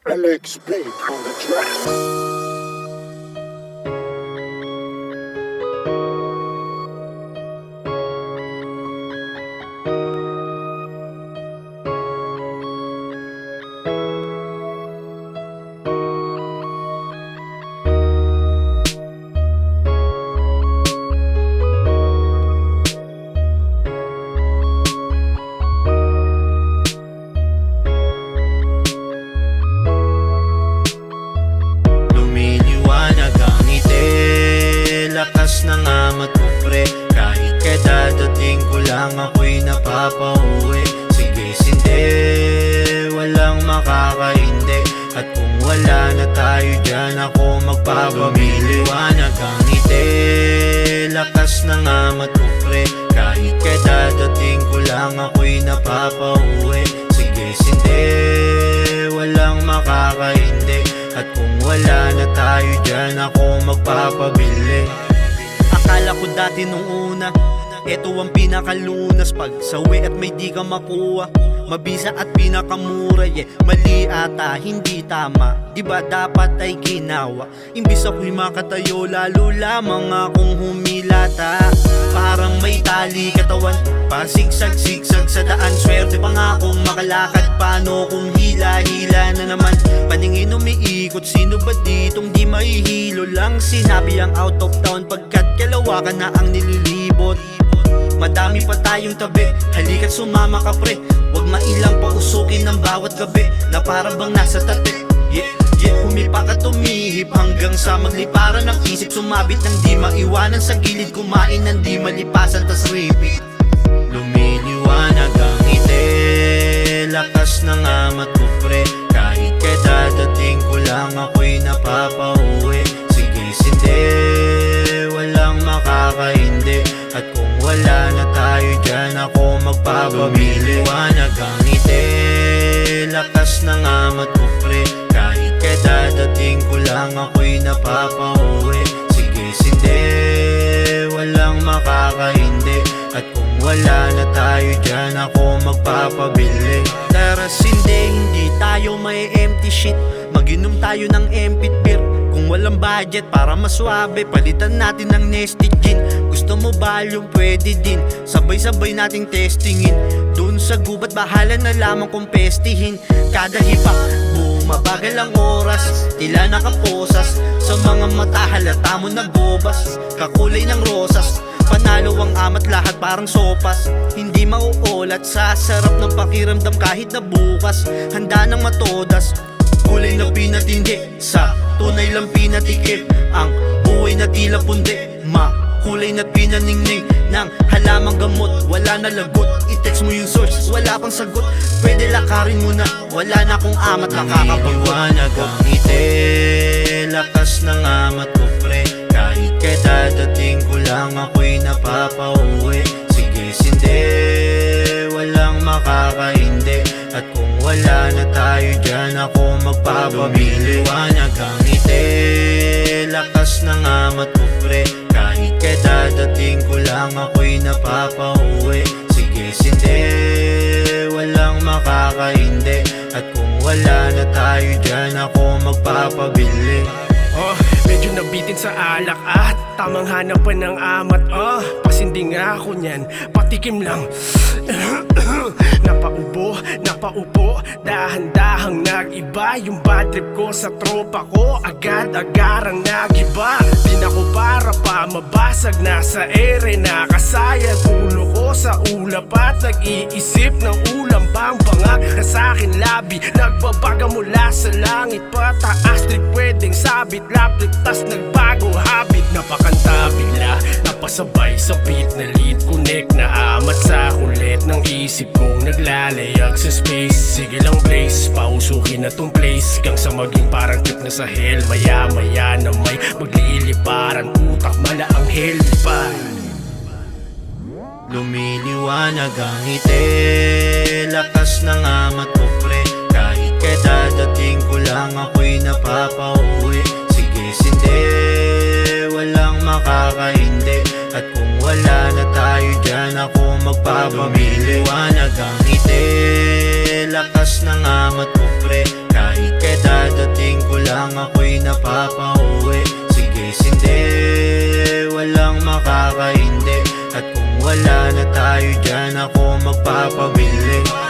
LX Beat on the track. Lakas ng amat ko pre, kahit kadadating ko lang ako'y napapauwi. Sige sindi, walang makakaindi, at kung wala na tayo dyan ako magpapamili. Liwanag ang ngiti, lakas ng amat ko pre, kahit kadadating ko lang ako'y napapauwi. Sige sindi, walang makakaindi, at kung wala na tayo dyan ako magpapabili. Akala ko dati nung una, eto ang pinakalunas. Pag sawi at may di ka makuha, mabisa at pinakamura. Mali ata, hindi tama, diba dapat ay ginawa? Imbis ako'y makatayo, lalo lamang akong humilata. Parang may tali katawan, pasigsag-sigsag sa daan. Swerte pa nga akong makalakad, paano kung hila-hila na naman? Paningin umiikot, sino ba ditong di mahihilo lang? Sinabi ang out of town pagkat kalawa ka na ang nililibot. Madami pa tayong tabi, halika't sumama ka pre. Huwag mailang pausukin ng bawat gabi, na para bang nasa tabi. Humipak at tumihip hanggang sa magliparan ng isip. Sumabit ng di maiwanan sa gilid, kumain ng di malipasan tas repeat. Lumiliwanag ang ngiti, lakas ng amat ko pre, kahit kadadating ko lang ako'y napapauwi. Sige sindi, walang makakaindi, at kung wala na tayo dyan ako magpapamili. Liwanag ang ngiti, lakas ng amat ko pre, kahit kadadating ko lang ako'y napapauwi. Sige sindi, walang makakaindi, at kung wala na tayo dyan ako magpapabili. Tara sindi, hindi tayo may empty shit, mag-inom tayo ng empty beer. Kung walang budget para maswabe, palitan natin ng nested gin. Gusto mo volume, pwede din, sabay-sabay nating testingin. Doon sa gubat, bahala na lamang kung pestihin. Kada hipak, bumabagal ang oras, tila nakaposas. Sa mga mata halata mo nagbobas, kakulay ng rosas. Panalo ang amat, lahat parang sopas. Hindi mauulat sa sarap ng pakiramdam kahit na bukas. Handa ng matodas, kulay na pinatindi, sa tunay lang pinatikim. Ang buhay na tila pundi, makulay na pinaningning ng halamang gamot. Wala na lagot, i-text mo yung source, wala pang sagot. Pwede lakarin mo na, wala na kung amat nakakabagot. Liwanag ang ngiti, lakas ng amat ko pre, kahit kadadating ko lang ako'y napapauwi. Sige sindi, walang makakaindi, at kung wala na tayo dyan ako magpapamili. Liwanag ang ngiti, lakas ng amat ko pre, kahit kadadating ko lang ako'y napapauwi. Sige sindi, walang makakaindi, at kung wala na tayo dyan ako magpapabili. Medyo nabitin sa alak at tamang hanapan ng amat. Pasindi nga ako niyan, patikim lang. Napaupo, dahan-dahang nag-iba. Yung bad trip ko sa tropa ko, agad-agarang nag-iba. Di na ko para pa mabasag, nasa ere nakasaya. Tulo ko sa ulap at nag-iisip ng ulam pang bangag na sa'kin labi. Nagbabaga mula sa langit pataas, trip pwedeng sabit. Lapit tas nagbago habit, napakanta bigla, napasabay sa beat na lead. Connect na amat sa kulit ng isip kong naglalayag sa space. Sige lang blaze, pausukin na tong place, hanggang sa maging parang trip na sa hell. Maya-maya na may magliliparan, utak mala ang helipad. Lumiliwanag ang ngiti, lakas ng amat ko pre, kahit kadadating ko lang ako'y napapauwi. Sige sindi, walang makakaindi, at kung wala na tayo dyan ako magpapamili. Liwanag ang ngiti, lakas ng amat ko pre, kahit kadadating dadating ko lang ako'y napapauwi. Sige, hindi, walang makakaindi. At kung wala na tayo dyan, ako magpapabili.